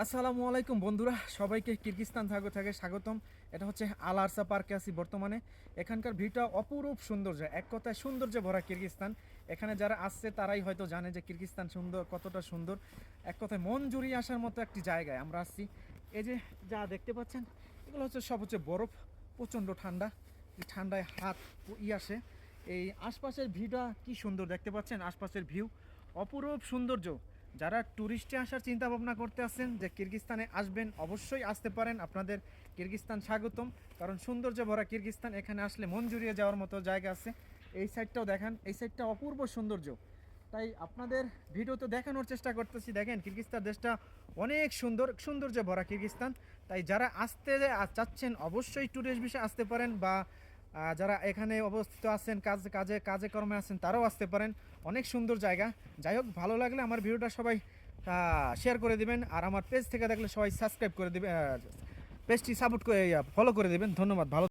আসসালামু আলাইকুম বন্ধুরা, সবাইকে কিরগিজস্তান থেকে স্বাগতম। এটা হচ্ছে আল আরসা পার্কে আছি বর্তমানে। এখানকার ভিউটা অপরূপ সৌন্দর্য, এক কথায় সৌন্দর্যে ভরা কিরগিজস্তান। এখানে যারা আসছে তারাই হয়তো জানে যে কিরগিজস্তান সুন্দর, কতটা সুন্দর। এক কথায় মন জুড়িয়ে আসার মতো একটি জায়গায় আমরা আসছি। এই যে যা দেখতে পাচ্ছেন, এগুলো হচ্ছে বরফ, প্রচণ্ড ঠান্ডা। এই ঠান্ডায় হাত আসে। এই আশপাশের ভিউটা কি সুন্দর দেখতে পাচ্ছেন, আশপাশের ভিউ অপরূপ সৌন্দর্য। যারা ট্যুরিস্টে আসার চিন্তা ভাবনা করতে আসছেন যে কিরগিজস্তানে আসবেন, অবশ্যই আসতে পারেন। আপনাদের কিরগিজস্তান স্বাগতম, কারণ সৌন্দর্য ভরা কিরগিজস্তান। এখানে আসলে মন জুড়িয়ে যাওয়ার মতো জায়গা আছে। এই সাইডটাও দেখেন, এই সাইডটা অপূর্ব সৌন্দর্য। তাই আপনাদের ভিডিওতে দেখানোর চেষ্টা করতেছি। দেখেন কিরগিজস্তান দেশটা অনেক সুন্দর, সৌন্দর্যে ভরা কিরগিজস্তান। তাই যারা আসতে চাচ্ছেন অবশ্যই ট্যুরিস্ট ভিসা আসতে পারেন, বা যারা এখানে অবস্থিত আছেন, কাজে কর্মে আছেন, তারাও আসতে পারেন। অনেক সুন্দর জায়গা। যাই হোক, ভালো লাগলে আমার ভিডিওটা সবাই শেয়ার করে দিবেন, আর আমার পেজ থেকে দেখলে সবাই সাবস্ক্রাইব করে দেবেন, পেজটি সাপোর্ট করে ফলো করে দেবেন। ধন্যবাদ। ভালো